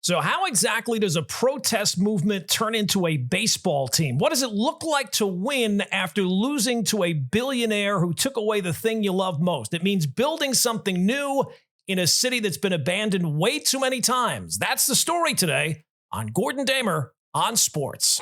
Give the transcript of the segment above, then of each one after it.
So how exactly does a protest movement turn into a baseball team? What does it look like to win after losing to a billionaire who took away the thing you love most? It means building something new in a city that's been abandoned way too many times. That's the story today on Gordon Damer on Sports.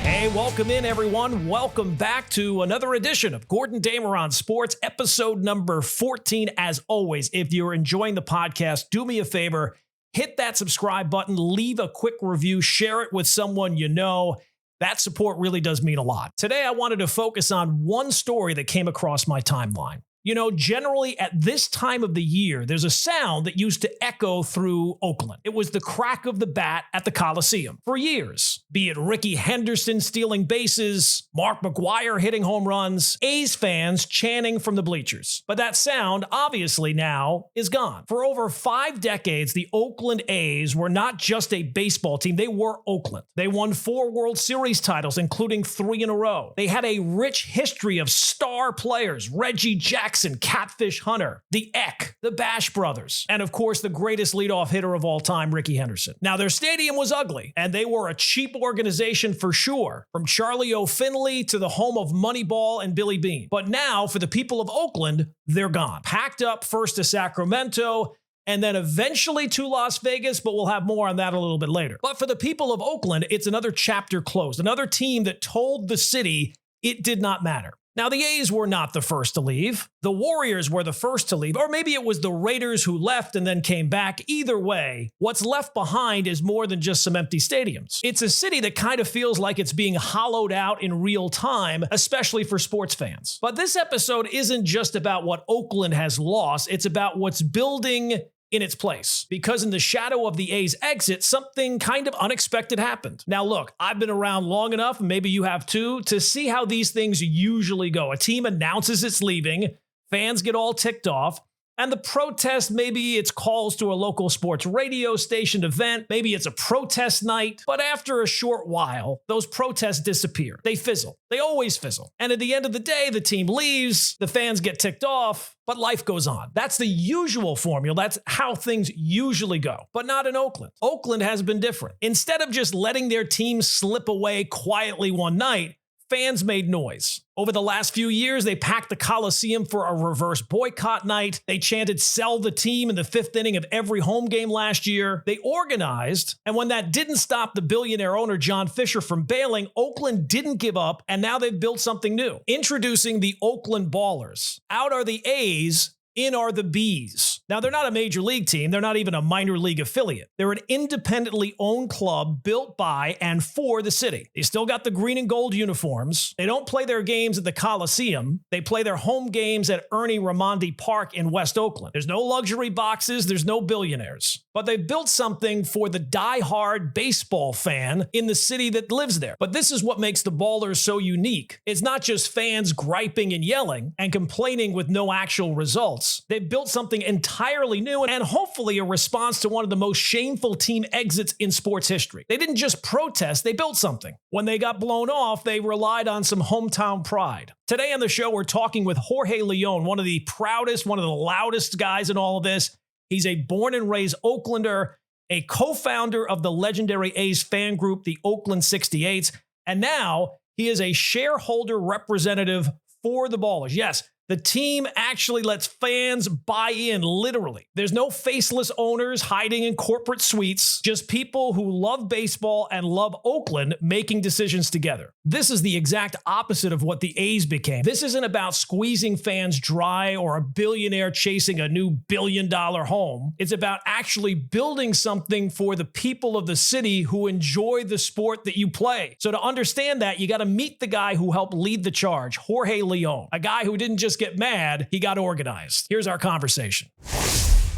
Hey, welcome in, everyone. Welcome back to another edition of Gordon Damer on Sports, episode number 14. As always, if you're enjoying the podcast, do me a favor, hit that subscribe button, leave a quick review, share it with someone you know. That support really does mean a lot. Today, I wanted to focus on one story that came across my timeline. You know, generally at this time of the year, there's a sound that used to echo through Oakland. It was the crack of the bat at the Coliseum for years. Be it Ricky Henderson stealing bases, Mark McGwire hitting home runs, A's fans chanting from the bleachers. But that sound, obviously now, is gone. For over 5 decades, the Oakland A's were not just a baseball team, they were Oakland. They won 4 World Series titles, including 3 in a row. They had a rich history of star players, Reggie Jackson, Catfish Hunter, the Eck, the Bash Brothers, and of course the greatest leadoff hitter of all time, Ricky Henderson. Now their stadium was ugly, and they were a cheap organization for sure, from Charlie O'Finley to the home of Moneyball and Billy Beane. But now, for the people of Oakland, they're gone. Packed up first to Sacramento, and then eventually to Las Vegas, but we'll have more on that a little bit later. But for the people of Oakland, it's another chapter closed, another team that told the city it did not matter. Now, the A's were not the first to leave. The Warriors were the first to leave, or maybe it was the Raiders who left and then came back. Either way, what's left behind is more than just some empty stadiums. It's a city that kind of feels like it's being hollowed out in real time, especially for sports fans. But this episode isn't just about what Oakland has lost. It's about what's building in its place, because in the shadow of the A's exit, something kind of unexpected happened. Now look, I've been around long enough, and maybe you have too, to see how these things usually go. A team announces it's leaving, fans get all ticked off, and the protest, maybe it's calls to a local sports radio station event, maybe it's a protest night, but after a short while, those protests disappear. They fizzle. They always fizzle. And at the end of the day, the team leaves, the fans get ticked off, but life goes on. That's the usual formula. That's how things usually go, but not in Oakland. Oakland has been different. Instead of just letting their team slip away quietly one night, fans made noise. Over the last few years, they packed the Coliseum for a reverse boycott night. They chanted, "Sell the team" in the 5th inning of every home game last year. They organized, and when that didn't stop the billionaire owner John Fisher from bailing, Oakland didn't give up, and now they've built something new. Introducing the Oakland Ballers. Out are the A's, in are the B's. Now, they're not a major league team. They're not even a minor league affiliate. They're an independently owned club built by and for the city. They still got the green and gold uniforms. They don't play their games at the Coliseum. They play their home games at Ernie Raimondi Park in West Oakland. There's no luxury boxes. There's no billionaires. But they've built something for the die-hard baseball fan in the city that lives there. But this is what makes the Ballers so unique. It's not just fans griping and yelling and complaining with no actual results. They've built something entirely new and hopefully a response to one of the most shameful team exits in sports history. They didn't just protest, they built something. When they got blown off, they relied on some hometown pride. Today on the show, we're talking with Jorge Leon, one of the proudest, one of the loudest guys in all of this. He's a born and raised Oaklander, a co-founder of the legendary A's fan group, the Oakland 68s, and now he is a shareholder representative for the Ballers. Yes, the team actually lets fans buy in, literally. There's no faceless owners hiding in corporate suites, just people who love baseball and love Oakland making decisions together. This is the exact opposite of what the A's became. This isn't about squeezing fans dry or a billionaire chasing a new billion-dollar home. It's about actually building something for the people of the city who enjoy the sport that you play. So to understand that, you got to meet the guy who helped lead the charge, Jorge Leon, a guy who didn't just get mad, he got organized. Here's our conversation.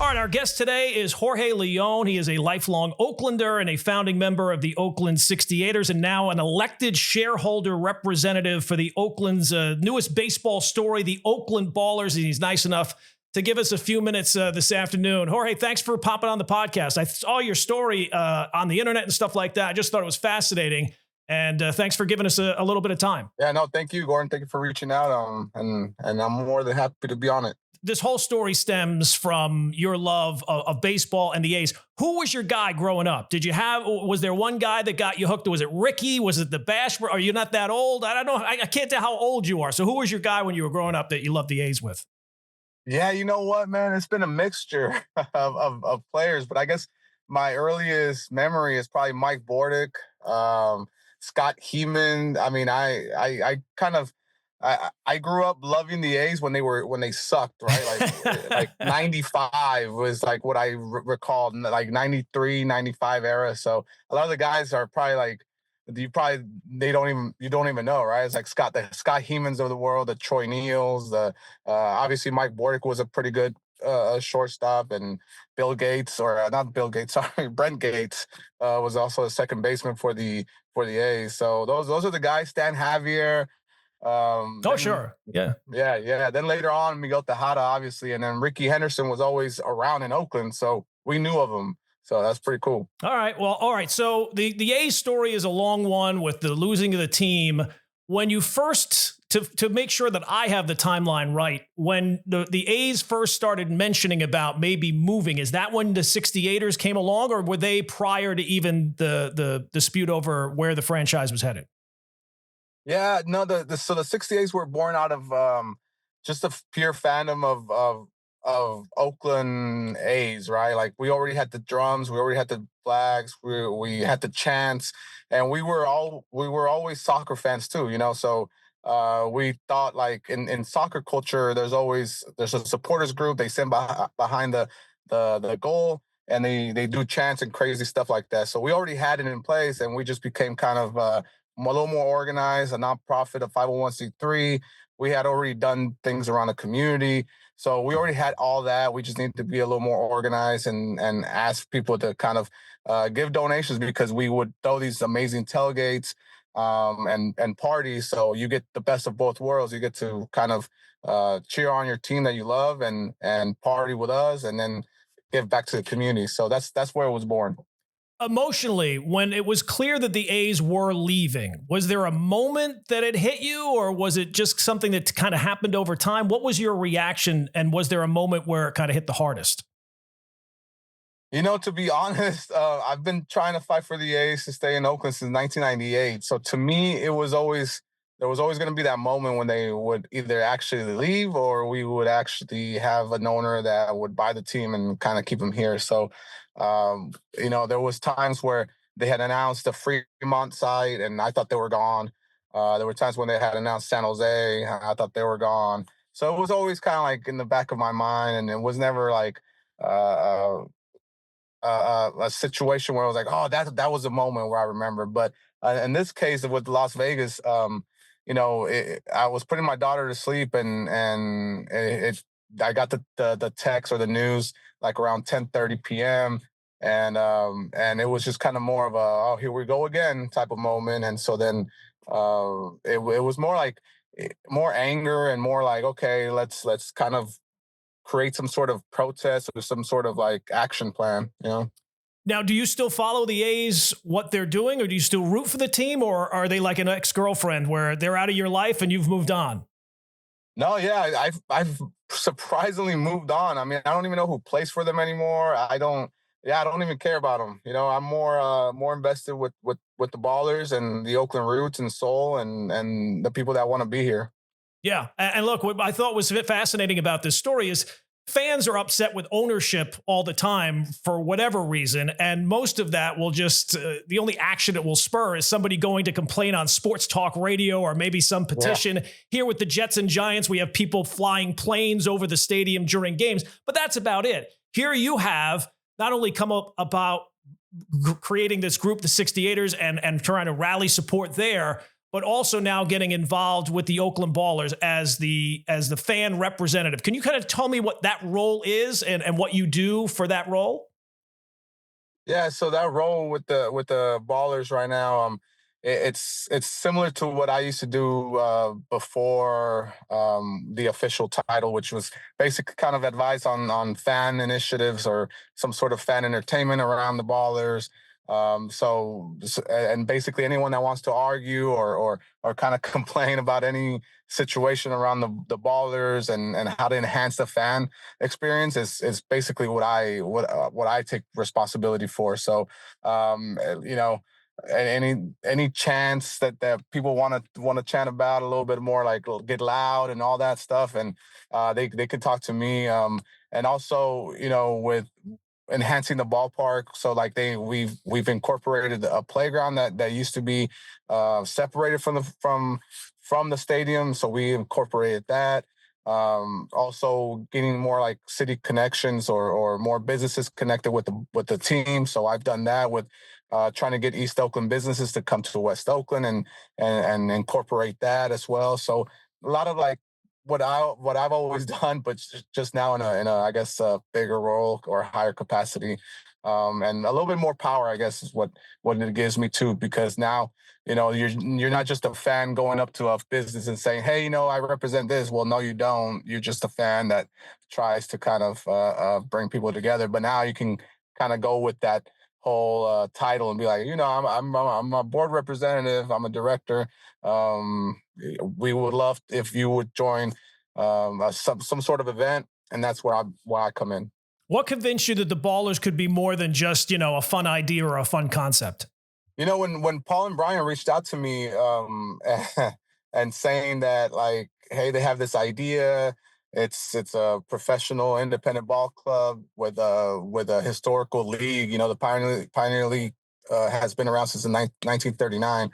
All right, our guest today is Jorge Leon. He is a lifelong Oaklander and a founding member of the Oakland 68ers and now an elected shareholder representative for the Oakland's newest baseball story, the Oakland Ballers. And he's nice enough to give us a few minutes this afternoon. Jorge, thanks for popping on the podcast. I saw your story on the internet and stuff like that. I just thought it was fascinating. And thanks for giving us a little bit of time. Yeah, no, thank you, Gordon. Thank you for reaching out. And I'm more than happy to be on it. This whole story stems from your love of baseball and the A's. Who was your guy growing up? Was there one guy that got you hooked? Was it Ricky? Was it the Bash? Are you not that old? I don't know. I can't tell how old you are. So who was your guy when you were growing up that you loved the A's with? Yeah, you know what, man? It's been a mixture of players, but I guess my earliest memory is probably Mike Bordick, Scott Heeman. I mean, I kind of I grew up loving the A's when they sucked, right? Like 95 was like what I recalled, like 93, 95 era. So a lot of the guys are probably like you probably you don't even know, right? It's like the Scott Hemans of the world, the Troy Neals, the obviously Mike Bordick was a pretty good shortstop, and Bill Gates, or not Bill Gates, sorry, Brent Gates was also a second baseman for the A's. So those are the guys. Stan Javier. Oh, sure. Yeah. Yeah. Then later on, Miguel Tejada, obviously, and then Ricky Henderson was always around in Oakland, so we knew of him. So that's pretty cool. All right. Well, all right. So the A's story is a long one with the losing of the team. When you first, to make sure that I have the timeline right, when the A's first started mentioning about maybe moving, is that when the 68ers came along, or were they prior to even the dispute over where the franchise was headed? Yeah, no, so the 68s were born out of just a pure fandom of Oakland A's, right? Like we already had the drums, we already had the flags, we had the chants, and we were always soccer fans too, you know. So we thought like in soccer culture, there's a supporters group, they stand behind the goal, and they do chants and crazy stuff like that. So we already had it in place, and we just became kind of a little more organized, a nonprofit, a 501c3. We had already done things around the community. So we already had all that. We just needed to be a little more organized and ask people to kind of give donations, because we would throw these amazing tailgates and parties. So you get the best of both worlds. You get to kind of cheer on your team that you love and party with us, and then give back to the community. So that's where it was born. Emotionally, when it was clear that the A's were leaving, was there a moment that it hit you, or was it just something that kind of happened over time? What was your reaction, and was there a moment where it kind of hit the hardest? You know, to be honest, I've been trying to fight for the A's to stay in Oakland since 1998. So to me, there was always going to be that moment when they would either actually leave, or we would actually have an owner that would buy the team and kind of keep them here. So, you know, there was times where they had announced the Fremont site, and I thought they were gone. There were times when they had announced San Jose, and I thought they were gone. So it was always kind of like in the back of my mind, and it was never like a situation where I was like, oh, that was a moment where I remember. But in this case with Las Vegas, you know, I was putting my daughter to sleep, and I got the text or the news like around 10:30 p.m. And it was just kind of more of a, oh, here we go again type of moment. And so then it was more like more anger, and more like, okay, let's kind of create some sort of protest or some sort of like action plan, you know? Now, do you still follow the A's, what they're doing, or do you still root for the team, or are they like an ex-girlfriend where they're out of your life and you've moved on? No, yeah, I've surprisingly moved on. I mean, I don't even know who plays for them anymore. I don't even care about them. You know, I'm more invested with the ballers and the Oakland roots and soul, and the people that want to be here. Yeah. And look, what I thought was fascinating about this story is fans are upset with ownership all the time for whatever reason. And most of that will just, the only action it will spur is somebody going to complain on sports talk radio, or maybe some petition. Yeah. Here with the Jets and Giants, we have people flying planes over the stadium during games, but that's about it. Here you have not only come up about creating this group, the 68ers, and trying to rally support there, but also now getting involved with the Oakland Ballers as the fan representative. Can you kind of tell me what that role is and what you do for that role? Yeah, so that role with the Ballers right now, it's similar to what I used to do before the official title, which was basically kind of advice on fan initiatives or some sort of fan entertainment around the Ballers. And basically anyone that wants to argue or kind of complain about any situation around the ballers and how to enhance the fan experience is basically what I take responsibility for. So you know, any chance that people want to chant about a little bit more, like get loud and all that stuff, and they could talk to me. And also, with enhancing the ballpark, so like we've incorporated a playground that used to be separated from the stadium, so we incorporated that. Also getting more like city connections or more businesses connected with the team, so I've done that with trying to get East Oakland businesses to come to West Oakland and incorporate that as well. So a lot of like what I've always done, but just now in a I guess a bigger role or higher capacity, and a little bit more power, I guess, is what it gives me too. Because now you're not just a fan going up to a business and saying, hey, I represent this. Well, no, you don't. You're just a fan that tries to kind of bring people together. But now you can kind of go with that whole title and be like, I'm a board representative. I'm a director. We would love if you would join some sort of event, and that's why I come in. What convinced you that the Ballers could be more than just, a fun idea or a fun concept? When Paul and Brian reached out to me, and saying that, like, hey, they have this idea. It's a professional independent ball club with a historical league. The Pioneer League has been around since 1939.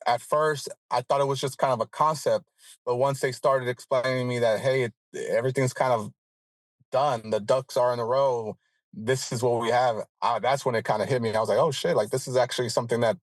At first, I thought it was just kind of a concept, but once they started explaining to me that, hey, everything's kind of done, the ducks are in a row, this is what we have, that's when it kind of hit me. I was like, oh shit, like this is actually something that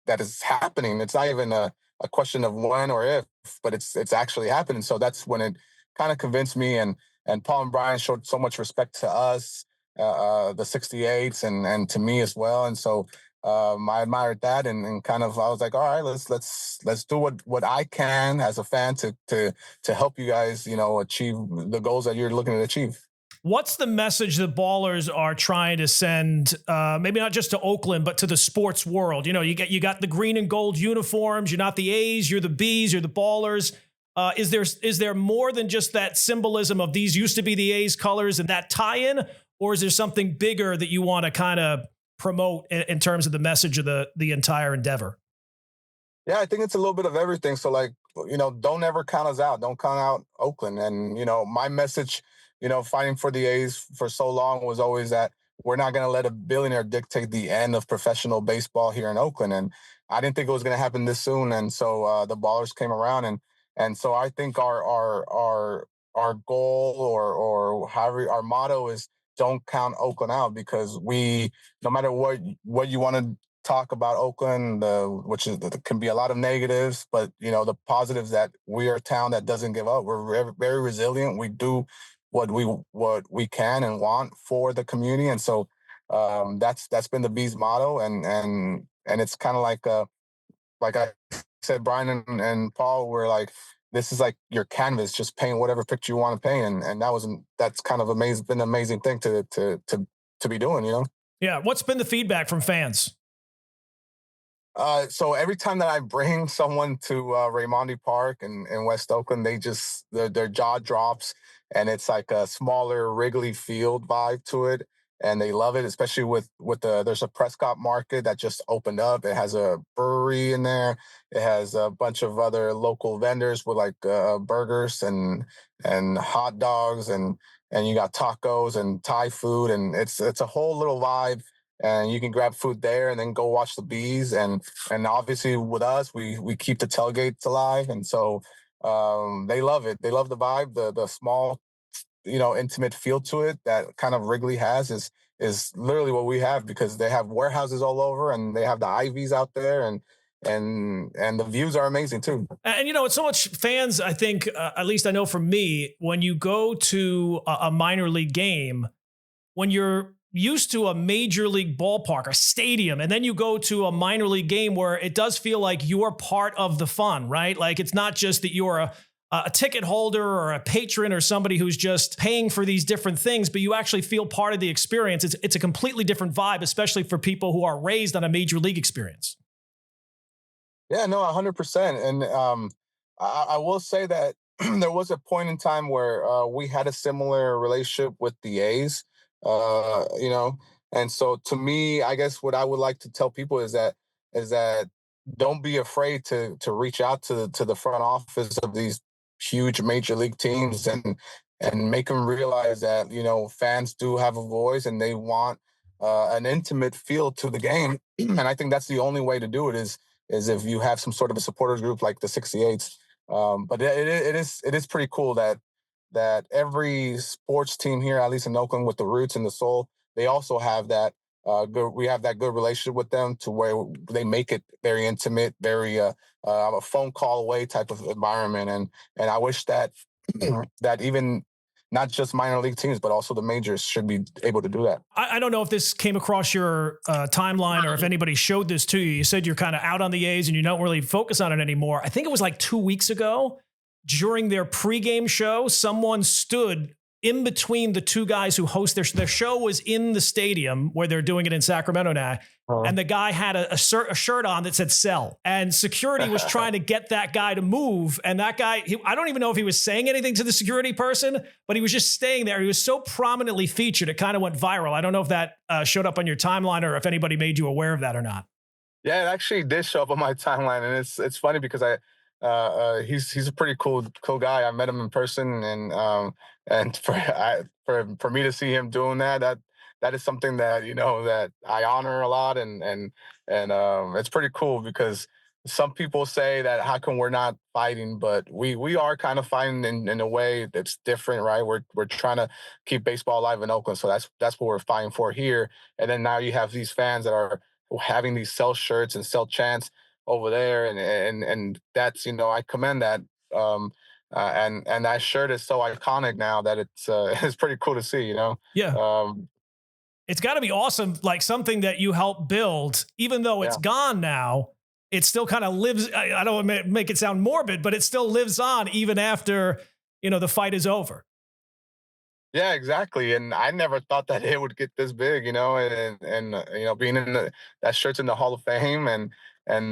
is happening. It's not even a question of when or if, but it's actually happening. So that's when it kind of convinced me, and Paul and Brian showed so much respect to us, the 68s, and to me as well. And so I admired that, and kind of I was like, all right, let's do what I can as a fan to help you guys, achieve the goals that you're looking to achieve. What's the message that Ballers are trying to send? Maybe not just to Oakland, but to the sports world. You got the green and gold uniforms. You're not the A's. You're the B's. You're the Ballers. Is there more than just that symbolism of these used to be the A's colors and that tie-in, or is there something bigger that you want to kind of promote in terms of the message of the entire endeavor? Yeah, I think it's a little bit of everything. So, like, don't ever count us out. Don't count out Oakland. And, my message, fighting for the A's for so long was always that we're not going to let a billionaire dictate the end of professional baseball here in Oakland. And I didn't think it was going to happen this soon. And so the Ballers came around, and so I think our goal, or however our motto is, don't count Oakland out, because no matter what you want to talk about Oakland, can be a lot of negatives, but the positives, that we are a town that doesn't give up. We're very, very resilient. We do what we can and want for the community, and so that's been the Bees motto, and it's kind of like I said, Brian and Paul were like, this is like your canvas, just paint whatever picture you want to paint, and that's kind of been an amazing thing to be doing. Yeah. What's been the feedback from fans? So every time that I bring someone to Raimondi Park in West Oakland, their jaw drops, and it's like a smaller Wrigley Field vibe to it, and they love it, especially with there's a Prescott Market that just opened up. It has a brewery in there. It has a bunch of other local vendors with like burgers and hot dogs, and you got tacos and Thai food, and it's a whole little vibe, and you can grab food there and then go watch the Bees. And obviously with us, we keep the tailgates alive. And so they love it. They love the vibe, the small, intimate feel to it that kind of Wrigley has is literally what we have, because they have warehouses all over, and they have the Ivies out there, and the views are amazing too. And it's so much fans, I think, at least I know for me, when you go to a minor league game, when you're used to a major league ballpark, a stadium, and then you go to a minor league game where it does feel like you're part of the fun, right? Like it's not just that you're a ticket holder or a patron or somebody who's just paying for these different things, but you actually feel part of the experience. It's a completely different vibe, especially for people who are raised on a major league experience. Yeah, no, 100%. And I will say that there was a point in time where we had a similar relationship with the A's, you know. And so to me, I guess what I would like to tell people is that don't be afraid to reach out to the front office of these huge major league teams and make them realize that, fans do have a voice and they want an intimate feel to the game. And I think that's the only way to do it is if you have some sort of a supporters group like the 68s. But it is pretty cool that every sports team here, at least in Oakland, with the roots and the soul, they also have that good. We have that good relationship with them to where they make it very intimate, very a phone call away type of environment. And I wish that that even not just minor league teams, but also the majors should be able to do that. I don't know if this came across your timeline or if anybody showed this to you. You said you're kind of out on the A's and you don't really focus on it anymore. I think it was like 2 weeks ago during their pregame show, someone stood in between the two guys who host their show was in the stadium where they're doing it in Sacramento now. And the guy had a shirt on that said sell, and security was trying to get that guy to move. And that guy, I don't even know if he was saying anything to the security person, but he was just staying there. He was so prominently featured. It kind of went viral. I don't know if that showed up on your timeline or if anybody made you aware of that or not. Yeah, it actually did show up on my timeline, and it's funny because he's a pretty cool guy. I met him in person, and for me to see him doing that is something that that I honor a lot, and it's pretty cool because some people say that how come we're not fighting, but we are kind of fighting in a way that's different, right? We're trying to keep baseball alive in Oakland, so that's what we're fighting for here. And then now you have these fans that are having these sell shirts and sell chants over there, and that's I commend that. And that shirt is so iconic now that it's it's pretty cool to see. Yeah. Um, It's got to be awesome. Like something that you helped build, even though it's yeah. gone now, it still kind of lives. I don't want to make it sound morbid, but it still lives on even after, the fight is over. Yeah, exactly. And I never thought that it would get this big, and being that shirt's in the Hall of Fame, and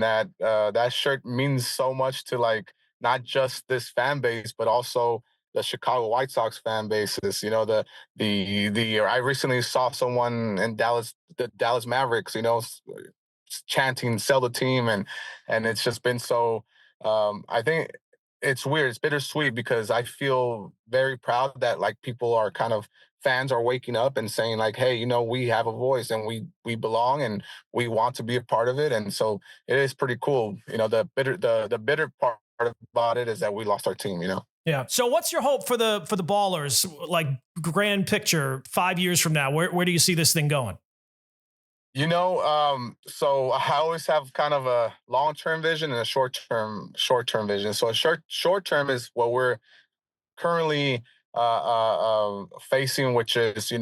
that shirt means so much to like not just this fan base, but also the Chicago White Sox fan bases. The I recently saw someone in Dallas, the Dallas Mavericks, chanting "Sell the team," and it's just been so. I think it's weird. It's bittersweet because I feel very proud that like people are kind of fans are waking up and saying like, hey, we have a voice and we belong and we want to be a part of it. And so it is pretty cool. The bitter part about it is that we lost our team. Yeah. So what's your hope for the Ballers? Like grand picture 5 years from now, where do you see this thing going? So I always have kind of a long-term vision and a short-term vision. So a short-term is what we're currently facing, which is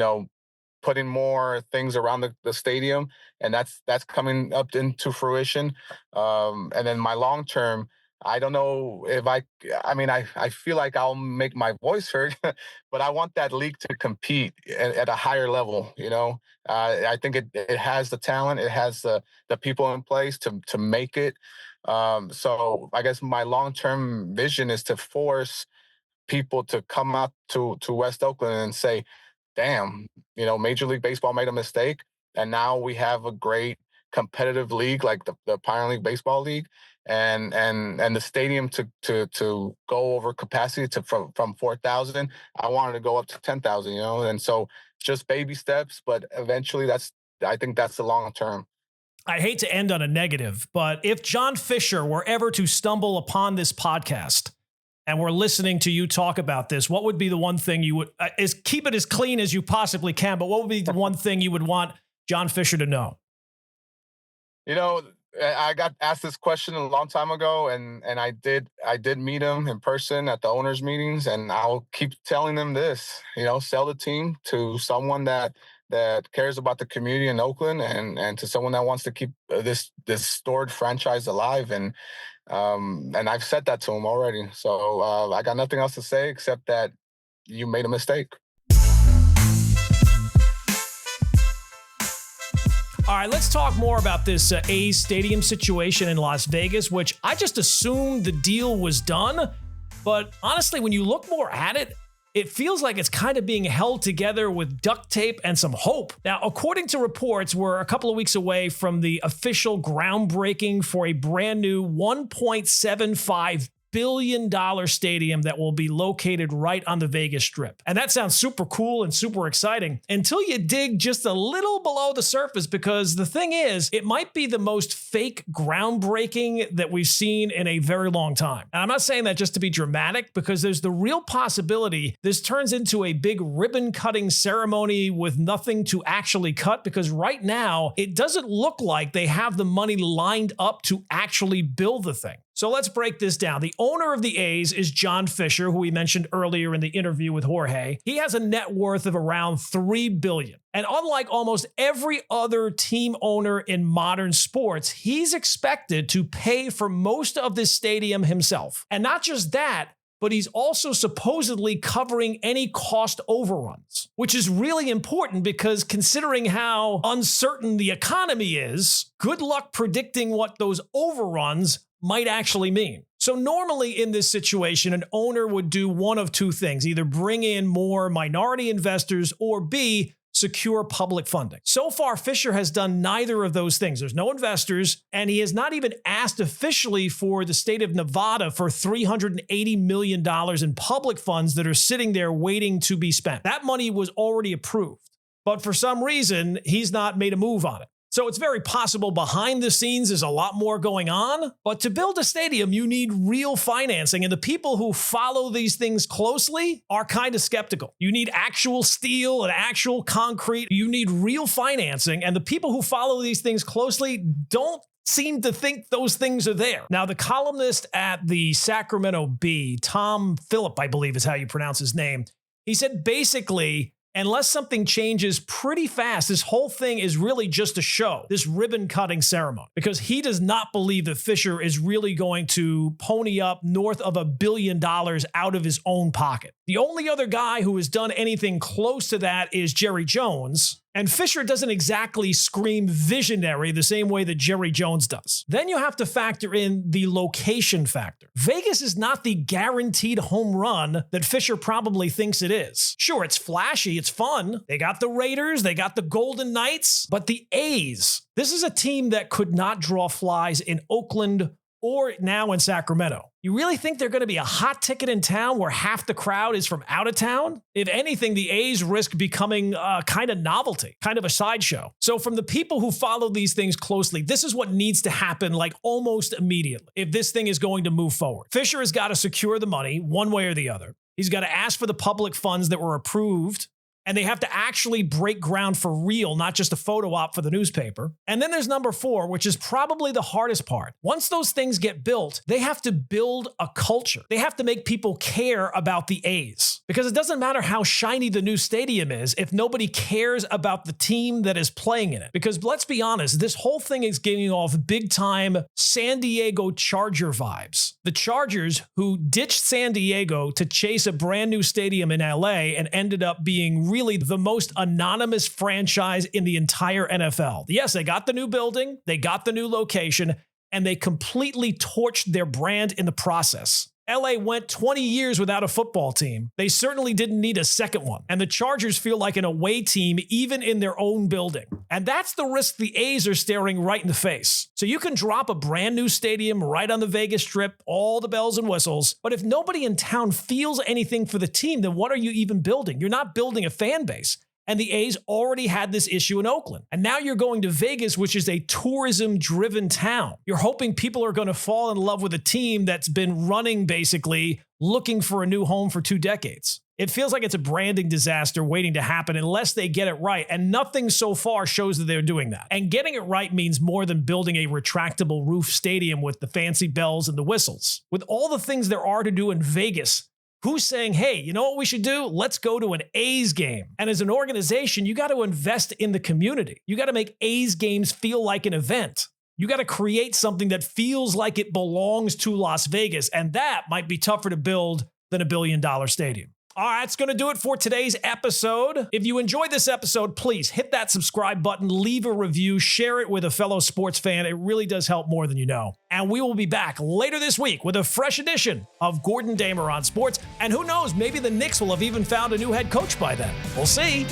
putting more things around the stadium, and that's coming up into fruition. And then my long term, I don't know if I mean, I feel like I'll make my voice heard, but I want that league to compete at a higher level. I think it has the talent, it has the people in place to make it. So I guess my long term vision is to force people to come out to West Oakland and say, damn, Major League Baseball made a mistake, and now we have a great competitive league like the Pioneer League Baseball League, and the stadium to go over capacity from 4,000. I wanted to go up to 10,000, and so just baby steps, but eventually I think that's the long term. I hate to end on a negative, but if John Fisher were ever to stumble upon this podcast and we're listening to you talk about this, what would be the one thing you would is keep it as clean as you possibly can, but what would be the one thing you would want John Fisher to know? I got asked this question a long time ago, and I did meet him in person at the owners meetings, and I'll keep telling them this, sell the team to someone that cares about the community in Oakland, and to someone that wants to keep this stored franchise alive. And I've said that to him already. So I got nothing else to say except that you made a mistake. All right, let's talk more about this A's stadium situation in Las Vegas, which I just assumed the deal was done. But honestly, when you look more at it, it feels like it's kind of being held together with duct tape and some hope. Now, according to reports, we're a couple of weeks away from the official groundbreaking for a brand new $1.75 billion stadium that will be located right on the Vegas Strip. And that sounds super cool and super exciting until you dig just a little below the surface, because the thing is, it might be the most fake groundbreaking that we've seen in a very long time. And I'm not saying that just to be dramatic, because there's the real possibility this turns into a big ribbon cutting ceremony with nothing to actually cut, because right now it doesn't look like they have the money lined up to actually build the thing. So let's break this down. The owner of the A's is John Fisher, who we mentioned earlier in the interview with Jorge. He has a net worth of around $3 billion. And unlike almost every other team owner in modern sports, he's expected to pay for most of this stadium himself. And not just that, but he's also supposedly covering any cost overruns, which is really important because considering how uncertain the economy is, good luck predicting what those overruns might actually mean. So normally in this situation, an owner would do one of two things: either bring in more minority investors or B, secure public funding. So far, Fisher has done neither of those things. There's no investors, and he has not even asked officially for the state of Nevada for $380 million in public funds that are sitting there waiting to be spent. That money was already approved, but for some reason, he's not made a move on it. So it's very possible behind the scenes there's a lot more going on, but to build a stadium, you need real financing, and the people who follow these things closely are kind of skeptical. You need actual steel and actual concrete. You need real financing, and the people who follow these things closely don't seem to think those things are there. Now, the columnist at the Sacramento Bee, Tom Phillip, I believe is how you pronounce his name, he said basically, unless something changes pretty fast, this whole thing is really just a show, this ribbon cutting ceremony, because he does not believe that Fisher is really going to pony up north of $1 billion out of his own pocket. The only other guy who has done anything close to that is Jerry Jones. And Fisher doesn't exactly scream visionary the same way that Jerry Jones does. Then you have to factor in the location factor. Vegas is not the guaranteed home run that Fisher probably thinks it is. Sure, it's flashy, it's fun. They got the Raiders, they got the Golden Knights, but the A's, this is a team that could not draw flies in Oakland or now in Sacramento. You really think they're going to be a hot ticket in town where half the crowd is from out of town? If anything, the A's risk becoming a kind of novelty, kind of a sideshow. So from the people who follow these things closely, this is what needs to happen like almost immediately if this thing is going to move forward. Fisher has got to secure the money one way or the other. He's got to ask for the public funds that were approved, and they have to actually break ground for real, not just a photo op for the newspaper. And then there's number 4, which is probably the hardest part. Once those things get built, they have to build a culture. They have to make people care about the A's. Because it doesn't matter how shiny the new stadium is if nobody cares about the team that is playing in it. Because let's be honest, this whole thing is giving off big time San Diego Charger vibes. The Chargers, who ditched San Diego to chase a brand new stadium in LA and ended up being really the most anonymous franchise in the entire NFL. Yes, they got the new building, they got the new location, and they completely torched their brand in the process. LA went 20 years without a football team. They certainly didn't need a second one. And the Chargers feel like an away team even in their own building. And that's the risk the A's are staring right in the face. So you can drop a brand new stadium right on the Vegas Strip, all the bells and whistles, but if nobody in town feels anything for the team, then what are you even building? You're not building a fan base. And the A's already had this issue in Oakland. And now you're going to Vegas, which is a tourism-driven town. You're hoping people are going to fall in love with a team that's been running, basically, looking for a new home for 2 decades. It feels like it's a branding disaster waiting to happen unless they get it right, and nothing so far shows that they're doing that. And getting it right means more than building a retractable roof stadium with the fancy bells and the whistles. With all the things there are to do in Vegas, who's saying, hey, you know what we should do? Let's go to an A's game. And as an organization, you got to invest in the community. You got to make A's games feel like an event. You got to create something that feels like it belongs to Las Vegas, and that might be tougher to build than a $1 billion stadium. All right, that's going to do it for today's episode. If you enjoyed this episode, please hit that subscribe button, leave a review, share it with a fellow sports fan. It really does help more than you know. And we will be back later this week with a fresh edition of Gordon Damer on Sports. And who knows, maybe the Knicks will have even found a new head coach by then. We'll see.